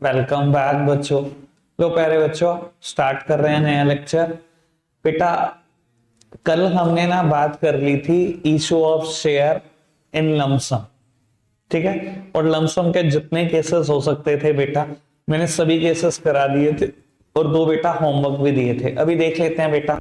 Welcome back बच्चों। लो प्यारे बच्चों, स्टार्ट कर रहे हैं नया लेक्चर। बेटा कल हमने ना बात कर ली थी issue of share in lump sum, ठीक है। और लमसम के जितने केसेस हो सकते थे बेटा मैंने सभी केसेस करा दिए थे और दो बेटा होमवर्क भी दिए थे। अभी देख लेते हैं बेटा।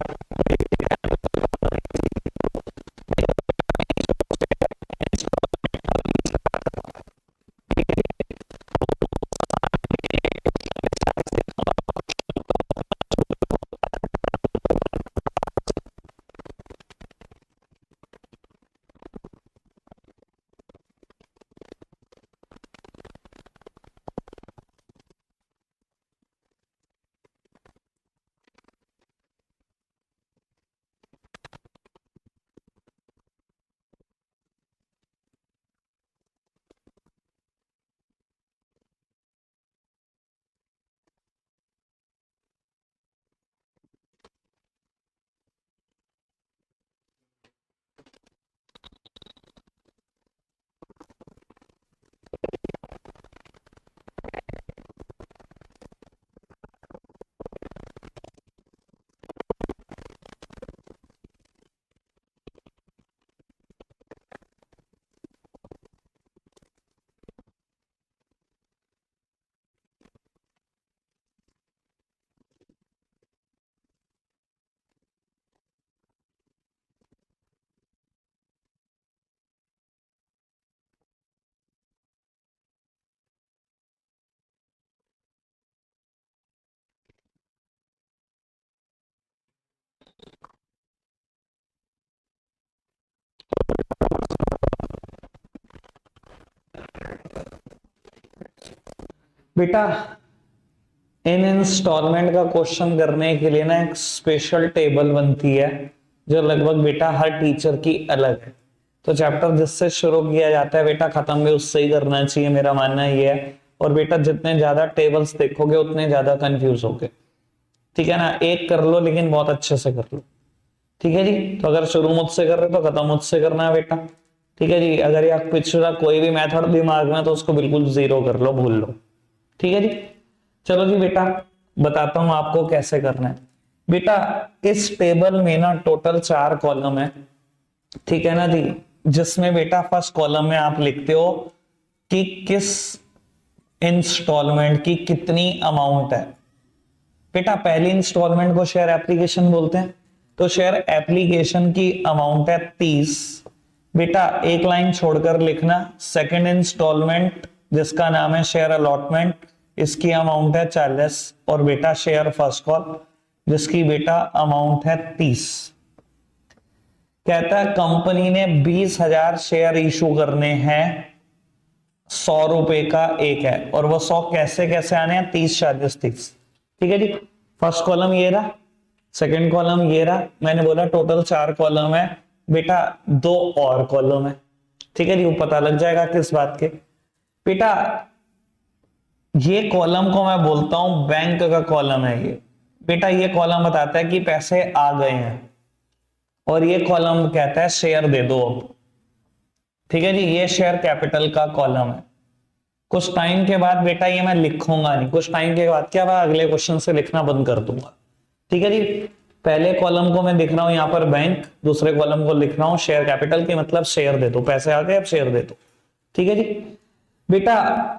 बेटा इन इंस्टॉलमेंट का क्वेश्चन करने के लिए ना एक स्पेशल टेबल बनती है जो लगभग बेटा हर टीचर की अलग है। तो चैप्टर जिससे शुरू किया जाता है बेटा खत्म भी उससे ही करना चाहिए, मेरा मानना ये है। और बेटा जितने ज्यादा टेबल्स देखोगे उतने ज्यादा कंफ्यूज होगे, ठीक है ना। एक कर लो लेकिन बहुत अच्छे से कर लो, ठीक है जी। तो अगर शुरू मुझसे कर रहे हो तो खत्म मुझसे करना है बेटा, ठीक है जी। अगर या पिछला कोई भी मेथड दिमाग में तो उसको बिल्कुल जीरो कर लो, भूल लो, ठीक है जी। चलो जी बेटा बताता हूं आपको कैसे करना है। बेटा इस टेबल में ना टोटल 4 कॉलम है, ठीक है ना जी। जिसमें बेटा फर्स्ट कॉलम में आप लिखते हो कि किस इंस्टॉलमेंट की कितनी अमाउंट है। बेटा पहली इंस्टॉलमेंट को शेयर एप्लीकेशन बोलते हैं, तो शेयर एप्लीकेशन की अमाउंट है 30। बेटा एक लाइन छोड़कर लिखना सेकंड इंस्टॉलमेंट जिसका नाम है शेयर अलॉटमेंट, इसकी अमाउंट है 40। और बेटा शेयर फर्स्ट कॉल जिसकी बेटा अमाउंट है 30। कहता है कंपनी ने 20,000 शेयर इशू करने हैं, 100 रुपए का एक है। और वो 100 कैसे कैसे आने हैं, 30 40 30, ठीक है जी। फर्स्ट कॉलम ये रहा, सेकंड कॉलम ये रहा। मैंने बोला टोटल 4 कॉलम है बेटा, 2 और कॉलम है, ठीक है जी। वो पता लग जाएगा किस बात के। बेटा ये कॉलम को मैं बोलता हूं बैंक का कॉलम है ये। बेटा ये कॉलम बताता है कि पैसे आ गए हैं और ये कॉलम कहता है शेयर दे दो अब, ठीक है जी। ये शेयर कैपिटल का कॉलम है। कुछ टाइम के बाद बेटा ये मैं लिखूंगा नहीं, कुछ टाइम के बाद क्या मैं अगले क्वेश्चन से लिखना बंद कर दूंगा, ठीक है जी। पहले कॉलम को मैं लिख रहा हूं यहां पर बैंक, दूसरे कॉलम को लिख रहा हूं शेयर कैपिटल की, मतलब शेयर दे दो, पैसे आ गए अब शेयर दे दो, ठीक है जी। बेटा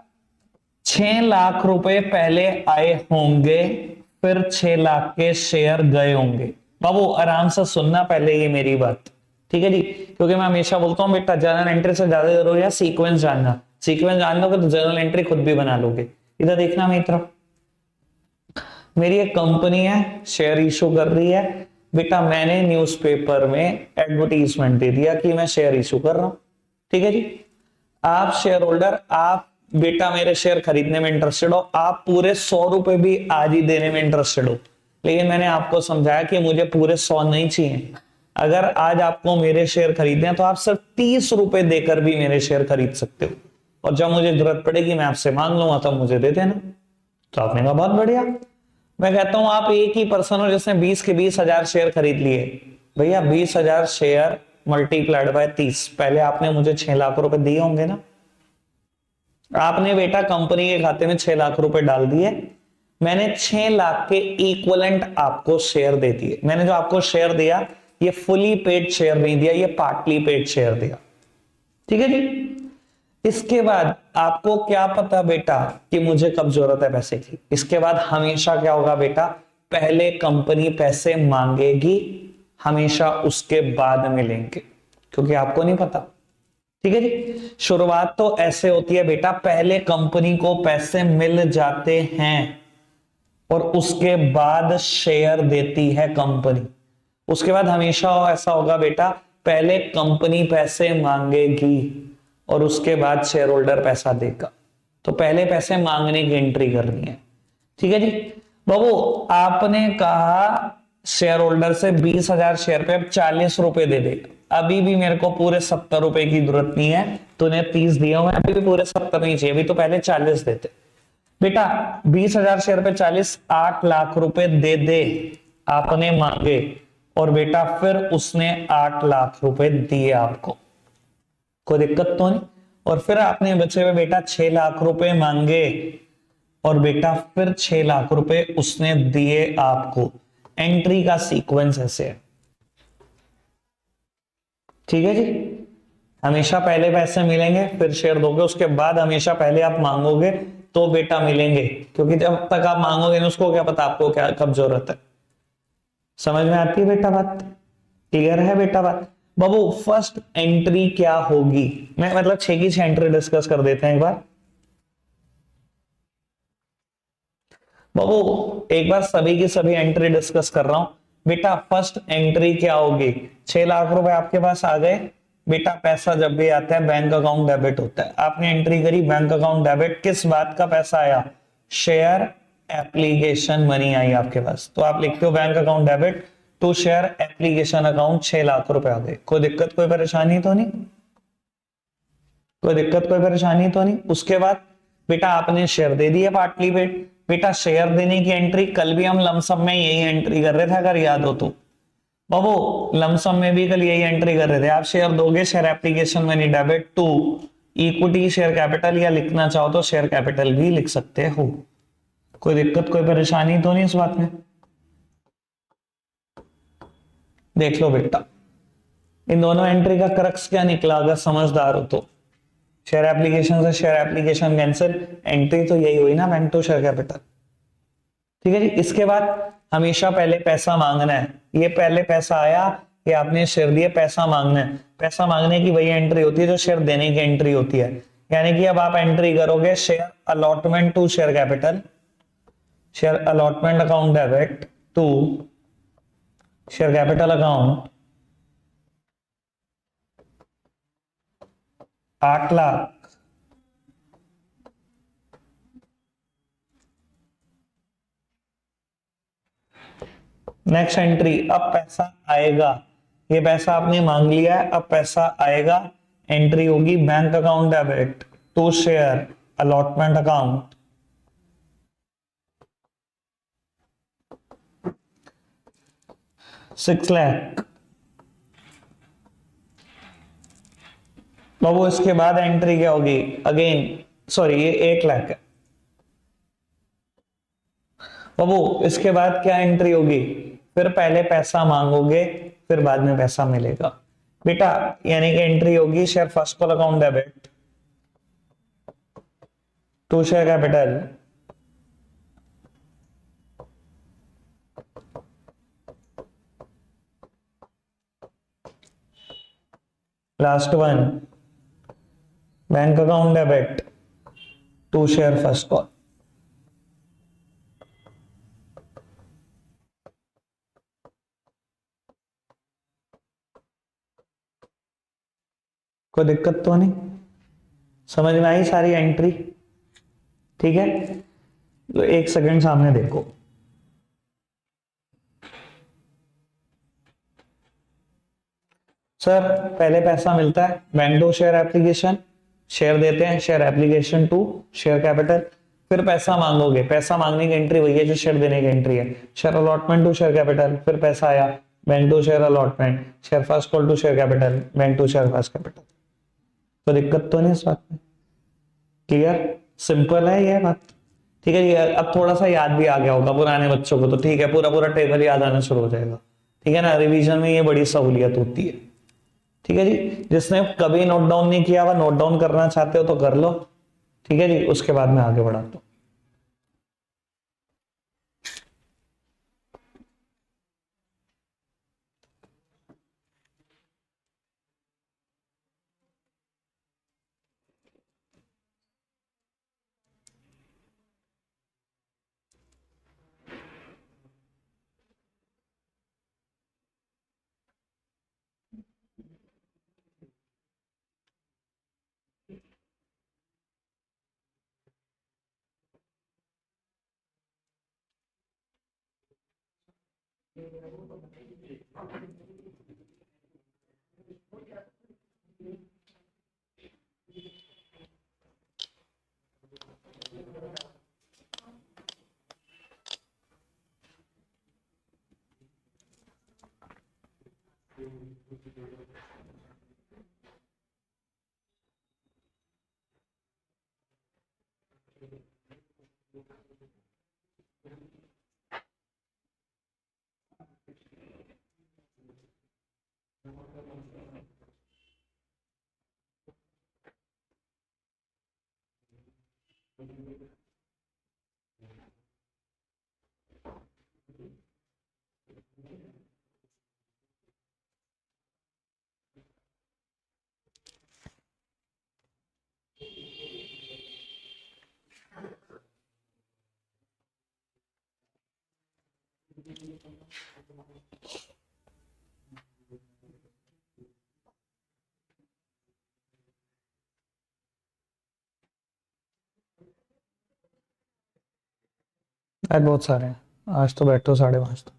6 लाख रुपए पहले आए होंगे, फिर 6 लाख के शेयर गए होंगे। बाबू आराम से सुनना पहले ये मेरी बात, ठीक है जी। क्योंकि मैं हमेशा बोलता हूं बेटा जर्नल एंट्री से ज्यादा जरूरी है सीक्वेंस जानना। सीक्वेंस जान लोगे तो जर्नल एंट्री खुद भी बना लोगे। इधर देखना मेरी तरफ, मेरी एक कंपनी है शेयर इशू कर रही है। बेटा मैंने न्यूज़पेपर में एडवर्टीजमेंट दे दिया कि मैं शेयर इशू कर रहा हूं, ठीक है जी। आप शेयर होल्डर, आप बेटा मेरे शेयर खरीदने में इंटरेस्टेड हो, आप पूरे 100 रुपए भी आज ही देने में इंटरेस्टेड हो। लेकिन मैंने आपको समझाया कि मुझे पूरे 100 नहीं चाहिए। अगर आज आपको मेरे शेयर खरीदने हैं तो आप सिर्फ 30 रुपए देकर भी मेरे शेयर खरीद सकते हो। और जब मुझे जरूरत पड़ेगी मैं आपसे मांग लूंगा तब मुझे दे देना। तो आपने कहा बहुत बढ़िया। मैं कहता हूं आप एक ही पर्सन हो जिसने 20 के 20,000 शेयर खरीद लिए। भैया 20,000 शेयर मल्टीप्लाइड बाय 30, पहले आपने मुझे 6 लाख रुपए दिए होंगे ना। आपने बेटा कंपनी के खाते में 6 लाख रुपए डाल दिए, मैंने 6 लाख के इक्वलेंट आपको शेयर दे दिए। मैंने जो आपको शेयर दिया ये फुली पेड शेयर नहीं दिया, ये पार्टली पेड शेयर दिया। ठीक है जी। इसके बाद आपको क्या पता बेटा कि मुझे कब जरूरत है पैसे की। इसके बाद हमेशा क्या होगा बेटा, पहले कंपनी पैसे मांगेगी, हमेशा उसके बाद मिलेंगे, क्योंकि आपको नहीं पता। ठीक है जी। शुरुआत तो ऐसे होती है बेटा, पहले कंपनी को पैसे मिल जाते हैं और उसके बाद शेयर देती है कंपनी। उसके बाद हमेशा ऐसा होगा बेटा, पहले कंपनी पैसे मांगेगी और उसके बाद शेयर होल्डर पैसा देगा। तो पहले पैसे मांगने की एंट्री करनी है। ठीक है जी। बाबू आपने कहा शेयर होल्डर से 20,000 शेयर पे अब 40 रुपए दे दे। अभी भी मेरे को पूरे 70 रुपए की जरूरत नहीं है, तूने 30 दिया हुआ, अभी भी पूरे 70 नहीं चाहिए, अभी तो पहले 40 देते। बेटा 20,000 शेयर पे 40, 8 लाख रुपए दे दे आपने मांगे, और बेटा फिर उसने 8 लाख रुपए दिए आपको, कोई दिक्कत तो नहीं। और फिर आपने बचे हुए बेटा 6 लाख रुपए मांगे, और बेटा फिर 6 लाख रुपए उसने दिए आपको। एंट्री का सीक्वेंस ऐसे है। ठीक है जी। हमेशा पहले पैसे मिलेंगे फिर शेयर दोगे, उसके बाद हमेशा पहले आप मांगोगे तो बेटा मिलेंगे, क्योंकि जब तक आप मांगोगे ना उसको क्या पता आपको क्या कब जरूरत है। समझ में आती है बेटा बात? क्लियर है बेटा बात? बाबू फर्स्ट एंट्री क्या होगी, मैं मतलब 6 की 6 एंट्री डिस्कस कर देते हैं एक बार। बाबू एक बार सभी की सभी एंट्री डिस्कस कर रहा हूं। बेटा फर्स्ट एंट्री क्या होगी, 6 लाख रुपए आपके पास आ गए। बेटा पैसा जब भी आता है बैंक अकाउंट डेबिट होता है। आपने एंट्री करी बैंक अकाउंट डेबिट, किस बात का पैसा आया, शेयर एप्लीकेशन मनी आई आपके पास। तो आप लिखते हो bank account debit to share application account, 6 lakh रुपए आ गए। कोई दिक्कत कोई परेशानी तो नहीं, कोई दिक्कत कोई परेशानी तो नहीं। उसके बाद बेटा आपने शेयर दे दिए पार्टली पेड। बेटा शेयर देने की एंट्री कल भी हम लमसम में यही एंट्री कर रहे थे, अगर याद हो तो। बाबू लमसम में भी कल यही एंट्री कर रहे थे। आप शेयर दोगे, share application money debit to equity share capital, या लिखना चाहो तो शेयर कैपिटल भी लिख सकते हो। कोई दिक्कत कोई परेशानी तो नहीं इस बात में? देख लो बेटा इन दोनों एंट्री का क्रक्स क्या निकला, अगर समझदार हो तो। शेयर एप्लीकेशन से शेयर एप्लीकेशन कैंसिल, एंट्री तो यही हुई ना, बैंक टू शेयर कैपिटल। ठीक है जी। इसके बाद हमेशा पहले पैसा मांगना है। ये पहले पैसा आया, ये आपने शेयर दिए, पैसा मांगना है। पैसा मांगने की वही एंट्री होती है जो शेयर देने की एंट्री होती है। यानी कि अब आप एंट्री करोगे share allotment to share capital, share allotment account debit to share capital account 8 lakh. Next entry, अब पैसा आएगा। ये पैसा आपने मांग लिया है, अब पैसा आएगा। एंट्री होगी bank account debit to share allotment account 6 lakh. बाबू इसके बाद एंट्री क्या होगी, अगेन सॉरी ये 8 लाख है। बाबू इसके बाद क्या एंट्री होगी, फिर पहले पैसा मांगोगे फिर बाद में पैसा मिलेगा बेटा। यानी कि एंट्री होगी share first call account debit to share capital last one bank account debit to share first call. कोई दिक्कत तो नहीं, समझ में आई सारी एंट्री? ठीक है। तो एक सेकंड सामने देखो, सर पहले पैसा मिलता है bank to share application, share देते हैं share application to share capital, फिर पैसा मांगोगे। पैसा मांगने की एंट्री वही है जो शेयर देने की एंट्री है, share allotment to share capital, फिर पैसा आया bank to share allotment, share first call to share capital, bank to share first capital. तो दिक्कत तो नहीं इस बात में? क्लियर, सिंपल है ये बात। ठीक है जी, अब थोड़ा सा याद भी आ गया होगा पुराने बच्चों को, तो ठीक है, पूरा पूरा टेबल याद आना शुरू हो जाएगा। ठीक है ना, रिवीजन में ये बड़ी सहूलियत होती है। ठीक है जी, जिसने कभी नोट डाउन नहीं किया हुआ, नोट डाउन करना चाहते हो तो कर लो। ठीक है जी, उसके बाद मैं आगे बढ़ाता हूं। आज बहुत सारे हैं, आज तो बैठो 5:30 तक।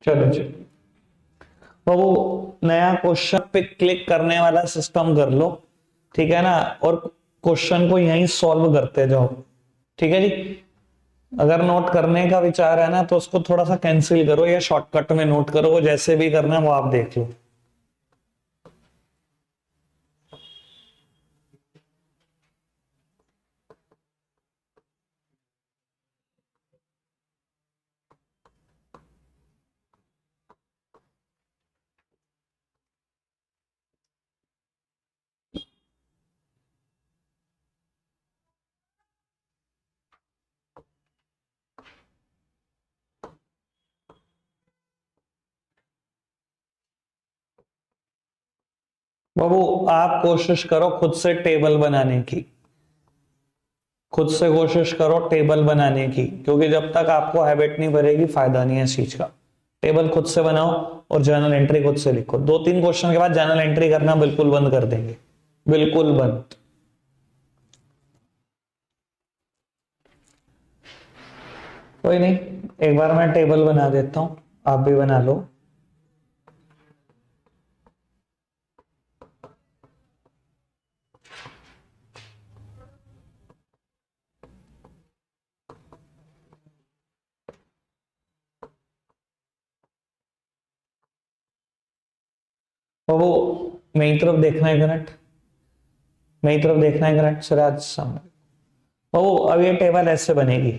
चलो जी, तो वो नया क्वेश्चन पे क्लिक करने वाला सिस्टम कर लो। ठीक है ना, और क्वेश्चन को यहीं सॉल्व करते जाओ। ठीक है जी, अगर नोट करने का विचार है ना तो उसको थोड़ा सा कैंसिल करो या शॉर्टकट में नोट करो, वो जैसे भी करना है वो आप देख लो। बाबू, आप कोशिश करो खुद से टेबल बनाने की, खुद से कोशिश करो टेबल बनाने की, क्योंकि जब तक आपको हैबिट नहीं बनेगी फायदा नहीं है इस चीज का। टेबल खुद से बनाओ और जर्नल एंट्री खुद से लिखो। 2-3 क्वेश्चन के बाद जर्नल एंट्री करना बिल्कुल बंद कर देंगे, बिल्कुल बंद। कोई नहीं, एक बार मैं टेबल बना देता हूं, आप भी बना लो। और वो मेरी तरफ देखना है करंट, मेरी तरफ देखना है करंट, सिराज सामने। वो अब ये टेबल ऐसे बनेगी।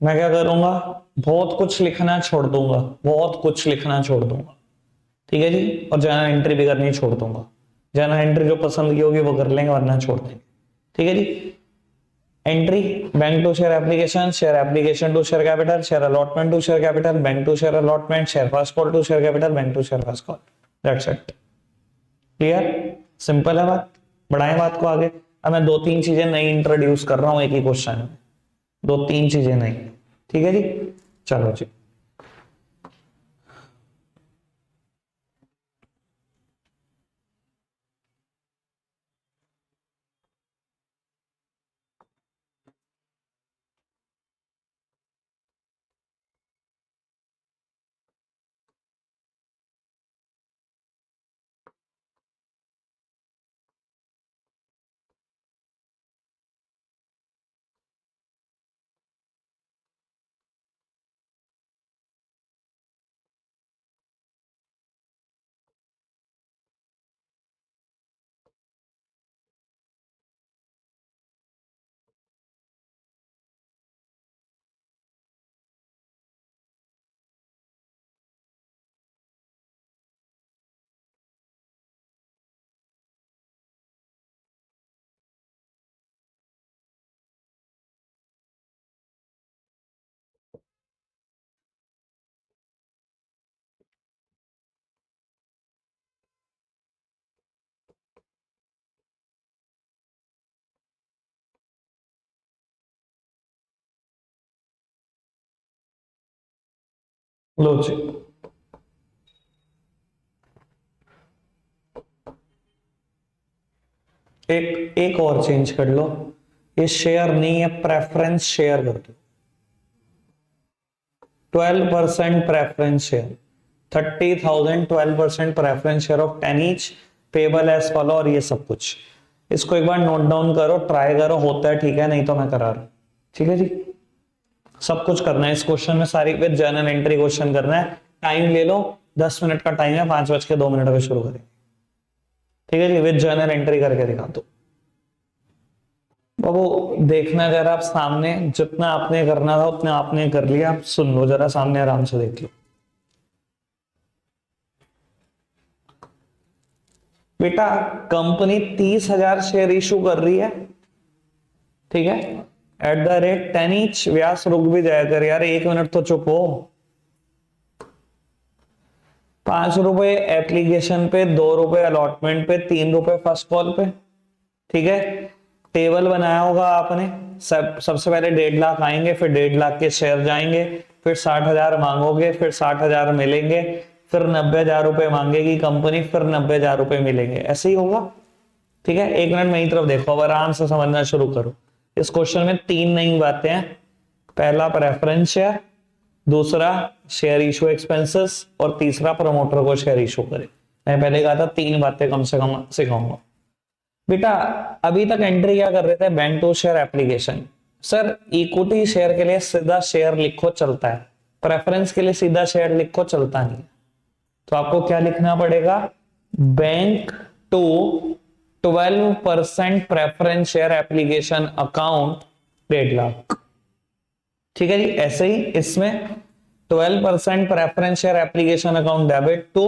मैं क्या करूंगा, बहुत कुछ लिखना छोड़ दूंगा, बहुत कुछ लिखना छोड़ दूंगा। ठीक है जी, और जर्नल एंट्री भी करनी छोड़ दूंगा। जर्नल एंट्री जो पसंद की होगी वो कर लेंगे, वरना छोड़ देंगे। ठीक है जी, entry, bank to share application to share capital, share allotment to share capital, bank to share allotment, share first call to share capital, bank to share first call. That's it. Clear, simple है बात। बढ़ाएं बात को आगे। अब मैं 2-3 चीजें नई इंट्रोड्यूस कर रहा हूं एक ही क्वेश्चन में, 2-3 चीजें नई। ठीक है जी, चलो जी। लो जी, एक और चेंज कर लो, ये शेयर नहीं है, प्रेफरेंस शेयर कर दो। 12% preference share, 30,000, 12% preference share of 10 each, payable as follow, और ये सब कुछ। इसको एक बार नोट डाउन करो, ट्राई करो, होता है ठीक है, नहीं तो मैं करा रहा हूं। ठीक है जी, सब कुछ करना है इस क्वेश्चन में, सारी विद जर्नल एंट्री क्वेश्चन करना है। टाइम ले लो, 10 मिनट का टाइम है, 5:02 पे शुरू करेंगे। ठीक है जी, विद जर्नल एंट्री करके दिखा दो। बाबू देखना जरा आप सामने, जितना आपने करना था उतना आपने कर लिया, आप सुन लो जरा सामने, आराम से देख लो। बेटा कंपनी 30,000 शेयर इशू कर रही है, ठीक है, एट द रेट 10 ईच। व्यास रुक भी जाया कर यार, 1 मिनट तो चुप हो। 5 रुपए एप्लीकेशन पे, 2 रुपए अलॉटमेंट पे, 3 रुपए फर्स्ट कॉल पे। ठीक है, टेबल बनाया होगा आपने, सबसे पहले 1.5 लाख आएंगे, फिर 1.5 लाख के शेयर जाएंगे, फिर 60,000 मांगोगे, फिर 60,000 मिलेंगे, फिर 90,000 रुपए मांगेगी कंपनी, फिर 90,000 रुपए मिलेंगे, ऐसे ही होगा। ठीक है, 1 मिनट मेरी तरफ देखो, अब आराम से समझना शुरू करो। इस क्वेश्चन में 3 नई बातें हैं। पहला प्रेफरेंस शेयर, दूसरा शेयर इशू एक्सपेंसेस, और तीसरा प्रमोटर को शेयर इशू करे। मैं पहले कहा था 3 बातें कम से कम सिखाऊंगा। बेटा अभी तक एंट्री क्या कर रहे थे, bank to share application. Sir equity share के लिए सीधा शेयर लिखो चलता है, प्रेफरेंस के लिए सीधा शेयर लिखो चलता नहीं। तो आपको क्या लिखना पड़ेगा, bank to 12% preference share application account 1.5 lakh. ठीक है जी, ऐसे ही इसमें 12% preference share application account debit to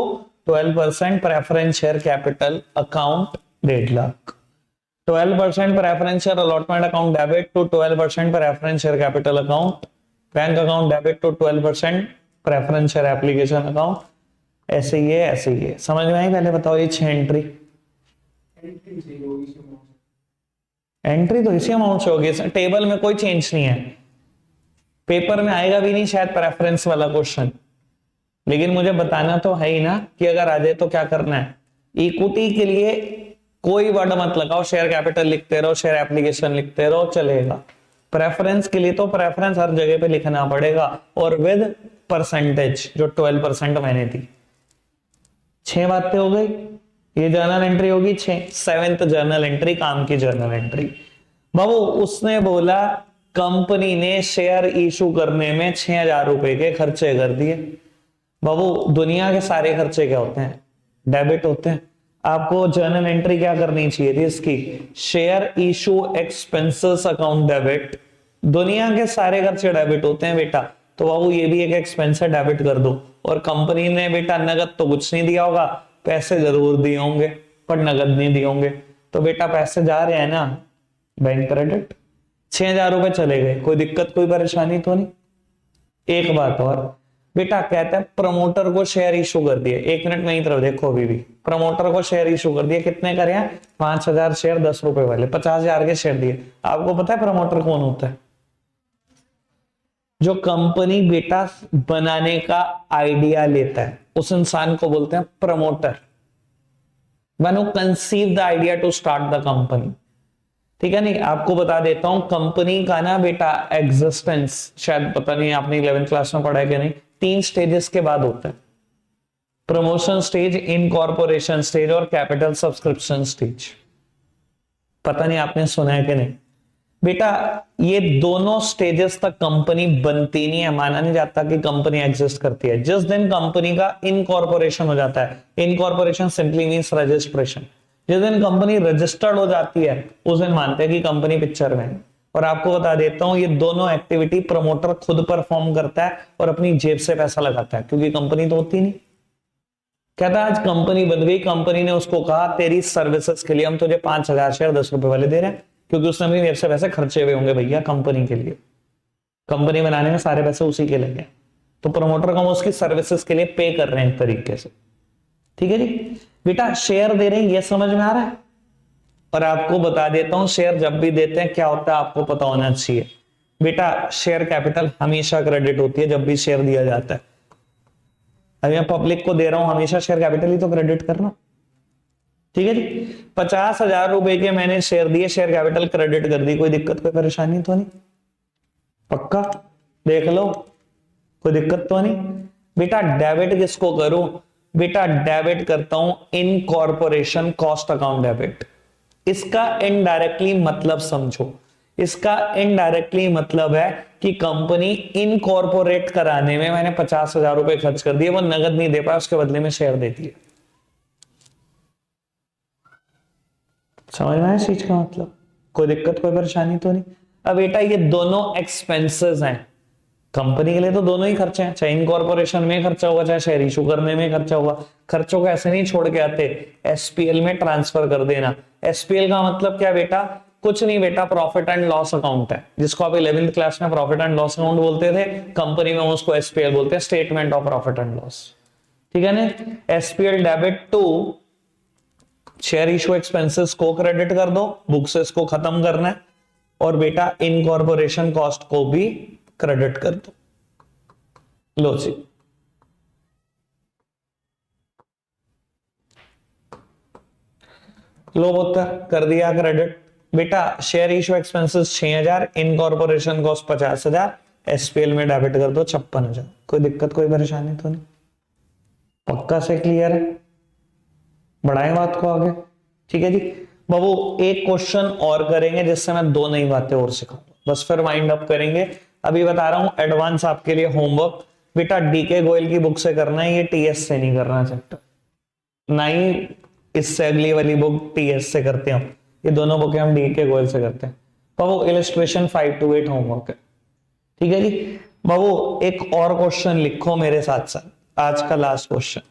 12% preference share capital account 1.5 lakh. 12% preference share allotment account debit to 12% preference share capital account, bank account debit to 12% preference share application account. ऐसे ही है, ऐसे ही है, समझ में आई? पहले बताओ ये 6 एंट्री तो इसी अमाउंट से होगी, टेबल में कोई चेंज नहीं है, पेपर में आएगा भी नहीं शायद प्रेफरेंस वाला क्वेश्चन, लेकिन मुझे बताना तो है ही ना कि अगर आ जाए तो क्या करना है। इक्विटी के लिए कोई वर्ड मत लगाओ, शेयर कैपिटल लिखते रहो, शेयर एप्लीकेशन लिखते रहो, चलेगा। प्रेफरेंस के लिए तो प्रेफरेंस हर जगह पे लिखना पड़ेगा, और विद परसेंटेज, जो 12% मैंने दी। 6 बातें हो गई, ये जर्नल एंट्री होगी 6। 7th जर्नल एंट्री, काम की जर्नल एंट्री। बाबू उसने बोला कंपनी ने शेयर इशू करने में 6,000 रुपए के खर्चे कर दिए। बाबू दुनिया के सारे खर्चे क्या होते हैं, डेबिट होते हैं। आपको जर्नल एंट्री क्या करनी चाहिए थी इसकी, share issue expenses account debit. दुनिया के सारे खर्चे डेबिट होते हैं बेटा, तो बाबू ये भी एक एक्सपेंस है, डेबिट कर दो। और कंपनी ने बेटा नगद तो कुछ नहीं दिया होगा, पैसे जरूर दिए होंगे पर नगद नहीं दिए होंगे, तो बेटा पैसे जा रहे हैं ना, बैंक क्रेडिट। 6,000 रुपए चले गए, कोई दिक्कत कोई परेशानी तो नहीं। एक बात और बेटा, कहता है प्रमोटर को शेयर इशू कर दिए। 1 मिनट में ही तरफ देखो, अभी भी प्रमोटर को शेयर इशू कर दिए, कितने करे हैं, 5,000 शेयर 10 रुपए वाले, 50,000 के शेयर दिए। आपको पता है प्रमोटर कौन होता है, जो कंपनी बेटा बनाने का आइडिया लेता है, उस इंसान को बोलते हैं promoter. One who conceive the idea to start the company. ठीक है, नहीं आपको बता देता हूं, कंपनी का ना बेटा एग्जिस्टेंस, शायद पता नहीं आपने 11th क्लास में पढ़ा है कि नहीं, 3 स्टेजेस के बाद होता है। प्रमोशन स्टेज, इनकॉर्पोरेशन स्टेज और कैपिटल सब्सक्रिप्शन स्टेज। पता नहीं आपने सुना है कि नहीं बेटा, ये दोनों स्टेजेस तक कंपनी बनती नहीं है, माना नहीं जाता कि कंपनी एग्जिस्ट करती है। जिस दिन कंपनी का इनकॉर्पोरेशन हो जाता है, इनकॉर्पोरेशन सिंपली मींस रजिस्ट्रेशन, जिस दिन कंपनी रजिस्टर्ड हो जाती है उस दिन मानते हैं कि कंपनी पिक्चर में है। और आपको बता देता हूं, ये दोनों एक्टिविटी प्रमोटर खुद परफॉर्म करता है और अपनी जेब से पैसा लगाता है, क्योंकि कंपनी तो होती नहीं। कहता है आज कंपनी बन गई, कंपनी ने उसको कहा तेरी सर्विसेज के लिए हम तुझे 5,000 शेयर 10 रुपए वाले दे रहे हैं, क्योंकि उसने अपनी जेब से पैसे खर्चे हुए होंगे भैया कंपनी के लिए, कंपनी बनाने में सारे पैसे उसी के लगे, तो प्रमोटर को हम उसकी सर्विसेज के लिए पे कर रहे हैं एक तरीके से। ठीक है जी बेटा, शेयर दे रहे हैं, ये समझ में आ रहा है। और आपको बता देता हूं, शेयर जब भी देते हैं क्या होता है आपको पता होना चाहिए बेटा। शेयर कैपिटल हमेशा क्रेडिट होती है जब भी शेयर दिया जाता है। अभी मैं पब्लिक को दे रहा हूं, हमेशा शेयर कैपिटल ही तो क्रेडिट करना। ठीक है जी, 50,000 रुपए के मैंने शेयर दिए, शेयर कैपिटल क्रेडिट कर दी, कोई दिक्कत कोई परेशानी तो नहीं? पक्का देख लो, कोई दिक्कत तो नहीं? बेटा डेबिट किसको करूं? बेटा डेबिट करता हूं इनकॉर्पोरेशन कॉस्ट अकाउंट डेबिट। इसका इनडायरेक्टली मतलब समझो, इसका इनडायरेक्टली मतलब है कि कंपनी इनकॉर्पोरेट कराने में मैंने 50,000 रुपए खर्च कर दिए, वो नगद नहीं दे पाया, उसके बदले में शेयर देती है। समझ में आया इस चीज का मतलब? कोई दिक्कत कोई परेशानी तो नहीं? अब बेटा ये दोनों एक्सपेंसेस हैं, कंपनी के लिए तो दोनों ही खर्चे हैं, चाहे इनकॉर्पोरेशन में खर्चा होगा चाहे शेयर इशू करने में खर्चा होगा। खर्चों को ऐसे नहीं छोड़ के आते, एसपीएल में ट्रांसफर कर देना। एसपीएल का मतलब क्या बेटा? कुछ नहीं बेटा, प्रॉफिट एंड लॉस अकाउंट है, जिसको आप 11th क्लास में प्रॉफिट एंड लॉस अकाउंट बोलते थे, कंपनी में उसको एसपीएल बोलते हैं, statement of profit and loss. ठीक है ना? SPL debit to share issue expenses को क्रेडिट कर दो, बुक से इसको खत्म करना है, और बेटा इनकॉर्पोरेशन कॉस्ट को भी क्रेडिट कर दो। लो जी, लो होता कर दिया क्रेडिट। बेटा share issue expenses 6,000, incorporation cost 50,000, SPL में डेबिट कर दो 56,000। कोई दिक्कत कोई परेशानी तो नहीं? पक्का से क्लियर है? बढ़ाएं बात को आगे। ठीक है जी बाबू, एक क्वेश्चन और करेंगे जिससे मैं दो नई बातें और सिखाऊंगा, बस फिर वाइंड अप करेंगे। अभी बता रहा हूं एडवांस आपके लिए होमवर्क, बेटा डीके गोयल की बुक से करना है, ये टीएस से नहीं करना चैप्टर, ना ही इससे अगली वाली बुक टीएस से करते हैं हम, ये दोनों बुकें हम डीके गोयल से करते हैं। बाबू इलस्ट्रेशन 5 to 8 होमवर्क है। ठीक है जी बाबू, एक और क्वेश्चन लिखो मेरे साथ साथ, आज का लास्ट क्वेश्चन।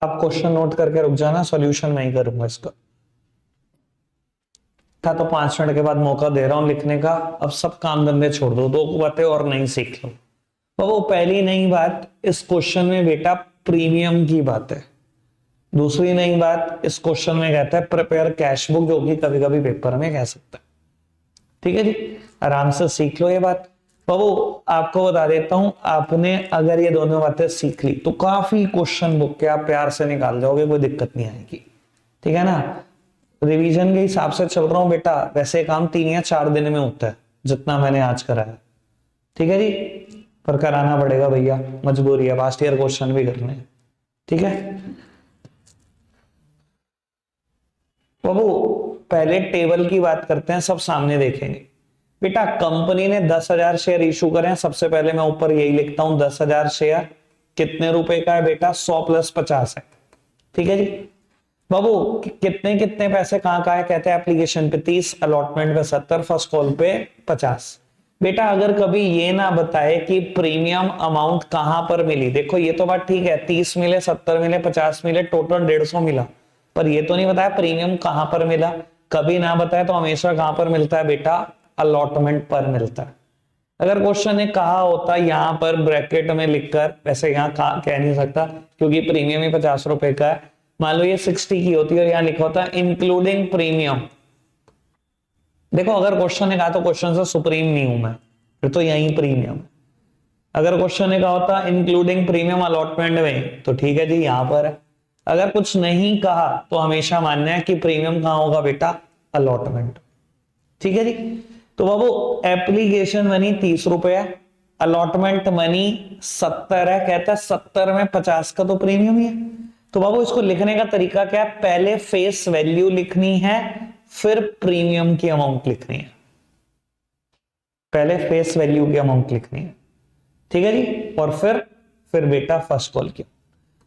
आप क्वेश्चन नोट करके रुक जाना, सॉल्यूशन मैं ही करूंगा इसका। था तो 5 मिनट के बाद मौका दे रहा हूं लिखने का, अब सब काम धंधे छोड़ दो, दो बातें और नहीं सीख लो। वो पहली नई बात इस क्वेश्चन में बेटा प्रीमियम की बात है। दूसरी नई बात इस क्वेश्चन में कहता है प्रिपेयर कैश बुक, जो कि कभी कभी पेपर में कह सकता है। ठीक है जी, आराम से सीख लो ये बात। बाबू आपको बता देता हूं, आपने अगर ये दोनों बातें सीख ली तो काफी क्वेश्चन बुक के आप प्यार से निकाल जाओगे, कोई दिक्कत नहीं आएगी। ठीक है ना? रिवीजन के हिसाब से चल रहा हूं बेटा, वैसे काम 3 या 4 दिन में होता है जितना मैंने आज कराया। ठीक है जी, पर कराना पड़ेगा भैया, मजबूरी है, पास्ट ईयर क्वेश्चन भी करने हैं। ठीक है बाबू, पहले टेबल की बात करते हैं, सब सामने देखेंगे। बेटा कंपनी ने 10,000 शेयर इशू करे हैं, सबसे पहले मैं ऊपर यही लिखता हूं 10,000 शेयर कितने रुपए का है बेटा? 100 + 50 है। ठीक है जी बाबू, कितने कितने पैसे कहां का है? कहते हैं एप्लीकेशन पे 30, अलॉटमेंट पे 70, फर्स्ट कॉल पे 50। बेटा अगर कभी ये ना बताए कि प्रीमियम अमाउंट कहां पर मिली, देखो ये तो बात ठीक है, 30 मिले, 70 मिले, 50 मिले, टोटल 150 मिला, पर ये तो नहीं बताया प्रीमियम कहां पर मिला। कभी ना बताए तो हमेशा कहां पर मिलता है बेटा? अलॉटमेंट पर मिलता है। अगर क्वेश्चन ने कहा होता यहां पर ब्रैकेट में लिखकर, वैसे यहां कह नहीं सकता क्योंकि प्रीमियम ही 50 रुपए का है, मान लो ये 60 की होती है और यहां लिखा होता है इंक्लूडिंग प्रीमियम। देखो अगर क्वेश्चन ने कहा तो क्वेश्चन से सुप्रीम नहीं हूं मैं, फिर तो यही प्रीमियम है। अगर क्वेश्चन ने कहा होता इंक्लूडिंग प्रीमियम अलॉटमेंट में, तो ठीक है जी यहां पर है। अगर कुछ नहीं कहा तो हमेशा मानना है कि प्रीमियम कहां होगा बेटा, अलॉटमेंट। ठीक है जी। तो बाबू एप्लीकेशन मनी 30 रुपए है, अलॉटमेंट मनी 70 है, कहता है 70 में 50 का तो प्रीमियम ही है। तो बाबू इसको लिखने का तरीका क्या है, पहले फेस वैल्यू लिखनी है फिर प्रीमियम की अमाउंट लिखनी है, पहले फेस वैल्यू की अमाउंट लिखनी है। ठीक है जी। और फिर बेटा फर्स्ट कॉल की।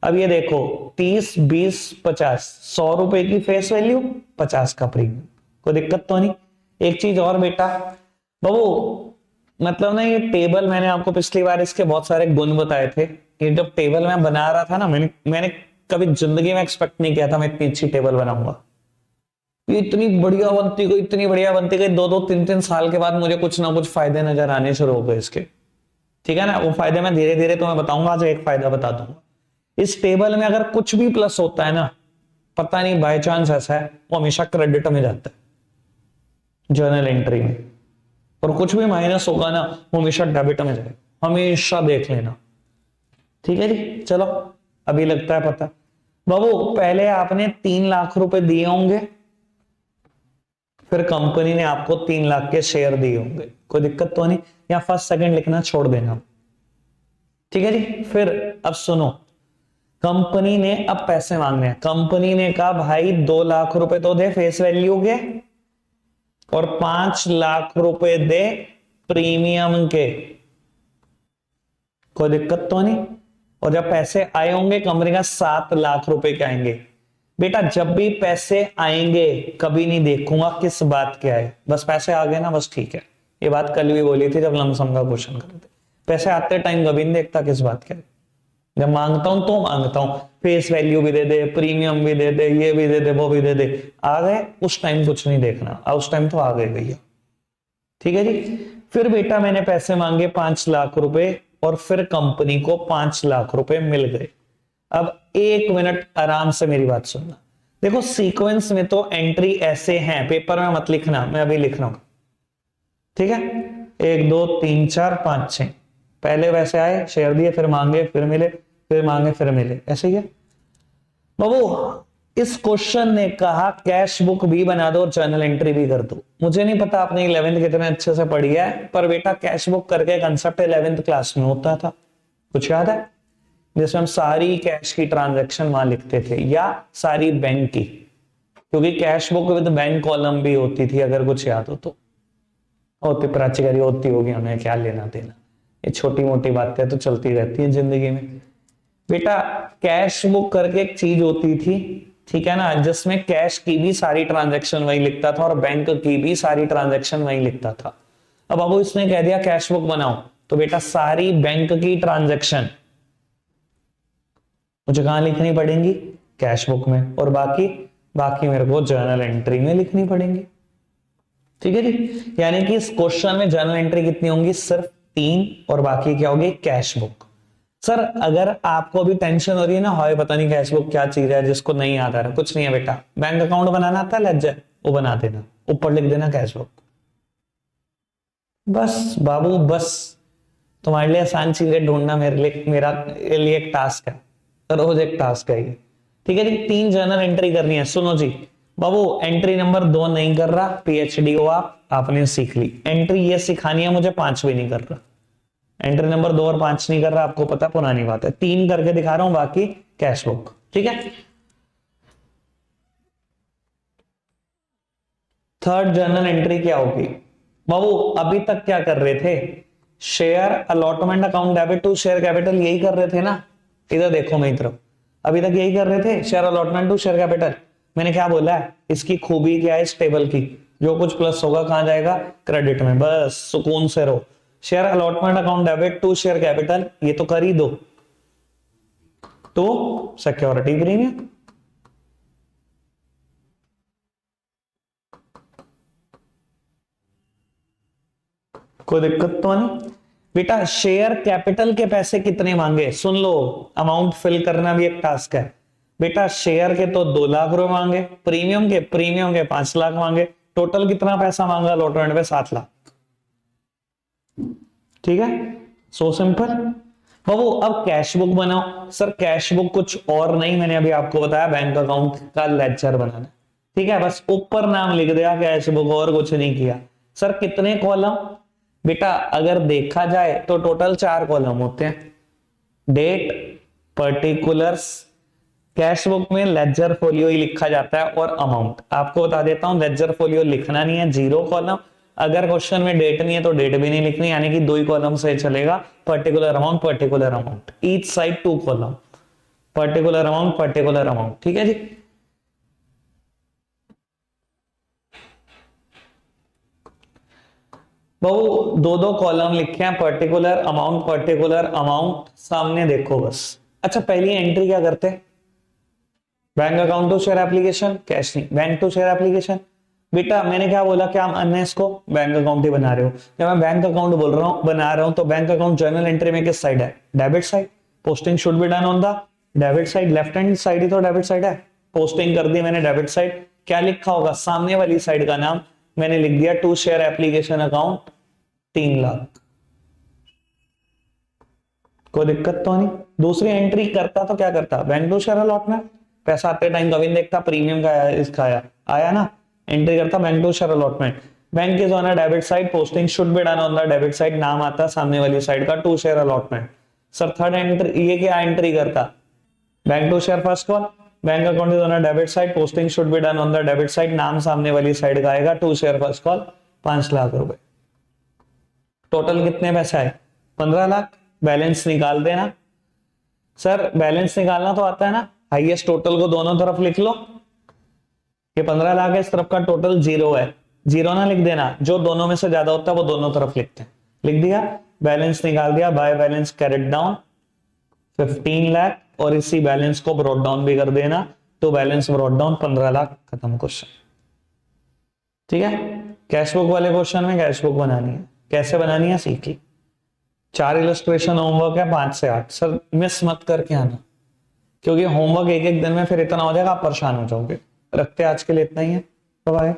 अब ये देखो 30 20 50, 100 रुपए की फेस वैल्यू, 50 का प्रीमियम, कोई दिक्कत तो नहीं। एक चीज और बेटा बाबू, मतलब ना ये टेबल मैंने आपको पिछली बार इसके बहुत सारे गुण बताए थे। ये जब टेबल मैं बना रहा था ना, मैंने कभी जिंदगी में एक्सपेक्ट नहीं किया था मैं इतनी अच्छी टेबल बनाऊंगा। ये इतनी बढ़िया बनती गई, इतनी बढ़िया बनती गई, 2 2 3 3 साल के बाद मुझे कुछ ना कुछ फायदे नजर आने शुरू हो गए इसके। ठीक है ना, वो फायदे मैं धीरे धीरे तुम्हें बताऊंगा, आज एक फायदा बता दूंगा। इस टेबल में अगर कुछ भी प्लस होता है ना, पता नहीं बाय चांस ऐसा है, वो हमेशा क्रेडिट में जाता है जर्नल एंट्री में, और कुछ भी माइनस होगा ना वो हमेशा डेबिट में जाएगा, हमेशा देख लेना। ठीक है जी। चलो अभी लगता है पता। बाबू पहले आपने 3 लाख रुपए दिए होंगे, फिर कंपनी ने आपको 3 लाख के शेयर दिए होंगे, कोई दिक्कत तो नहीं, या फर्स्ट सेकंड लिखना छोड़ देना। ठीक है जी। फिर अब सुनो, कंपनी ने अब पैसे मांगने हैं। कंपनी ने कहा भाई 2 लाख रुपए तो दे फेस वैल्यू के, और 5 लाख रुपए दे प्रीमियम के, कोई दिक्कत तो नहीं। और जब पैसे आए होंगे कंपनी का 7 लाख रुपए के आएंगे। बेटा जब भी पैसे आएंगे कभी नहीं देखूंगा किस बात के आए, बस पैसे आ गए ना बस ठीक है। ये बात कल भी बोली थी जब लमसम का क्वेश्चन कर रहे थे, पैसे आते टाइम कभी नहीं देखता किस बात के आए। जब मांगता हूं तो मांगता हूं, फेस वैल्यू भी दे दे, प्रीमियम भी दे दे, ये भी दे दे, वो भी दे दे, आ गए उस टाइम कुछ नहीं देखना, उस टाइम तो आ गए भैया। ठीक है जी। फिर बेटा मैंने पैसे मांगे 5 लाख रुपए, और फिर कंपनी को 5 लाख रुपए मिल गए। अब 1 मिनट आराम से मेरी बात सुनना। देखो सीक्वेंस में तो एंट्री ऐसे हैं, पेपर में मत लिखना, मैं अभी लिख रहा हूं। ठीक है, 1 2 3 4 5 6, पहले वैसे आए शेयर दिए, फिर मांगे फिर मिले, फिर मांगे फिर मिले, ऐसे ही है बाबू। इस क्वेश्चन ने कहा कैश बुक भी बना दो और जर्नल एंट्री भी कर दो। मुझे नहीं पता आपने 11th कितने अच्छे से पढ़ी है, पर बेटा कैश बुक करके कंसेप्ट 11th क्लास में होता था, कुछ याद है, जिसमें हम सारी कैश की ट्रांजैक्शन वहां लिखते थे, या सारी बैंक की, क्योंकि cash book with bank column भी होती थी, अगर कुछ याद हो तो। होती प्राचीकारी होती होगी, हमें क्या लेना देना, ये छोटी मोटी बातें तो चलती रहती है जिंदगी में। बेटा कैश बुक करके एक चीज होती थी, ठीक है ना, जिसमें कैश की भी सारी ट्रांजैक्शन वही लिखता था और बैंक की भी सारी ट्रांजैक्शन वही लिखता था। अब बाबू इसने कह दिया कैश बुक बनाओ, तो बेटा सारी बैंक की ट्रांजैक्शन मुझे कहां लिखनी पड़ेंगी, कैश बुक में, और बाकी बाकी मेरे को जर्नल एंट्री में लिखनी पड़ेंगी। ठीक है जी। यानी कि इस क्वेश्चन में जर्नल एंट्री कितनी होंगी, सिर्फ 3, और बाकी क्या होगी, कैश बुक। सर अगर आपको अभी टेंशन हो रही है ना, हाय पता नहीं कैश बुक क्या चीज है, जिसको नहीं आता है, कुछ नहीं है बेटा, बैंक अकाउंट बनाना आता है लेडजर, वो बना देना, ऊपर लिख देना कैश बुक, बस बाबू बस। तुम्हारे लिए आसान चीजें ढूंढना मेरे लिए एक टास्क है, रोज एक टास्क है ये। ठीक है जी। 3 जर्नल एंट्री करनी है, सुनो जी बाबू। एंट्री नंबर 2 नहीं कर रहा, पीएचडी हो आपने सीख ली। एंट्री ये सिखानी है मुझे, 5 भी नहीं कर रहा। एंट्री नंबर 2 और 5 नहीं कर रहा, आपको पता पुरानी बात है, 3 करके दिखा रहा हूं, बाकी कैश बुक। ठीक है। थर्ड जर्नल एंट्री क्या होगी बाबू, अभी तक क्या कर रहे थे, share allotment account debit to share capital, यही कर रहे थे ना। इधर देखो मेरी तरफ, अभी तक यही कर रहे थे, share allotment to share capital. मैंने क्या बोला है, इसकी खूबी क्या है इस टेबल की, जो कुछ प्लस होगा कहां जाएगा, क्रेडिट में, बस सुकून से रहो। Share allotment account debit to share capital, ये तो कर ही दो, तो सिक्योरिटी प्रीमियम। कोई दिक्कत तो नहीं बेटा। शेयर कैपिटल के पैसे कितने मांगे, सुन लो, अमाउंट फिल करना भी एक टास्क है बेटा। शेयर के तो 2 लाख रुपए मांगे, प्रीमियम के 5 लाख मांगे, टोटल कितना पैसा मांगा अलॉटमेंट पे, 7 लाख। ठीक है, सो सिंपल। बाबू अब कैश बुक बनाओ। सर कैश बुक कुछ और नहीं, मैंने अभी आपको बताया बैंक अकाउंट का लेजर बनाना। ठीक है, बस ऊपर नाम लिख दिया कैश बुक, और कुछ नहीं किया। सर कितने कॉलम बेटा, अगर देखा जाए तो टोटल 4 कॉलम होते हैं, डेट, पर्टिकुलर्स। कैश बुक में लेजर फोलियो ही लिखा जाता है और अमाउंट। आपको बता देता हूं, लेजर फोलियो लिखना नहीं है, 0 कॉलम। अगर क्वेश्चन में डेट नहीं है तो डेट भी नहीं लिखनी, यानी कि 2 ही कॉलम से चलेगा, particular amount, each side 2 column, particular amount. ठीक है जी। बहु 2 कॉलम लिखे हैं, पर्टिकुलर अमाउंट, सामने देखो बस। अच्छा पहली एंट्री क्या करते हैं, bank account to share application, cash नहीं, बैंक टू शेयर एप्लीकेशन। बेटा मैंने क्या बोला, क्या हम अन्य इसको बैंक अकाउंट ही बना रहे हो। जब मैं बैंक अकाउंट बोल रहा हूं, बना रहा हूं, तो बैंक अकाउंट जर्नल एंट्री में किस साइड है, debit side. Posting should be done on the debit side, left hand side ही तो डेबिट साइड है। पोस्टिंग कर दी मैंने डेबिट साइड, क्या लिखा होगा, सामने वाली साइड का नाम मैंने लिख दिया to share application account 3 lakh. कोई दिक्कत तो नहीं। दूसरी एंट्री करता तो क्या करता, बैंक टू शेयर अलॉटमेंट, पैसा आते टाइम कभी देखता, प्रीमियम का आया, इसका आया ना, एंट्री करता bank to share allotment. Bank is on a debit side, posting should be done on the debit side, नाम आता सामने वाली साइड का to share allotment. Sir third entry, ये क्या एंट्री करता, bank to share first call, bank account is on a debit side, posting should be done on the debit side, नाम सामने वाली साइड का आएगा to share first call, 5 lakh रुपए। Total कितने पैसे आए, 15 लाख। बैलेंस निकाल देना। सर बैलेंस निकालना तो आता है ना, हाईएस्ट टोटल को दोनों तरफ लिख लो। ये 15 लाख है, इस तरफ का टोटल 0 है, 0 ना लिख देना, जो दोनों में से ज्यादा होता है वो दोनों तरफ लिखते हैं। लिख दिया, बैलेंस निकाल दिया, by balance carried down 15 lakh, और इसी बैलेंस को ब्रॉट डाउन भी कर देना, तो बैलेंस ब्रॉट डाउन 15 लाख, खत्म क्वेश्चन। ठीक है, कैश बुक वाले क्वेश्चन में कैश बुक बनानी है, कैसे बनानी है सीख ली। 4 इलस्ट्रेशन होमवर्क है 5 से 8। सर मिस मत करके आना, क्योंकि होमवर्क एक दिन में फिर इतना हो जाएगा, आप परेशान हो जाओगे। रखते आज के लिए इतना ही है, बाय।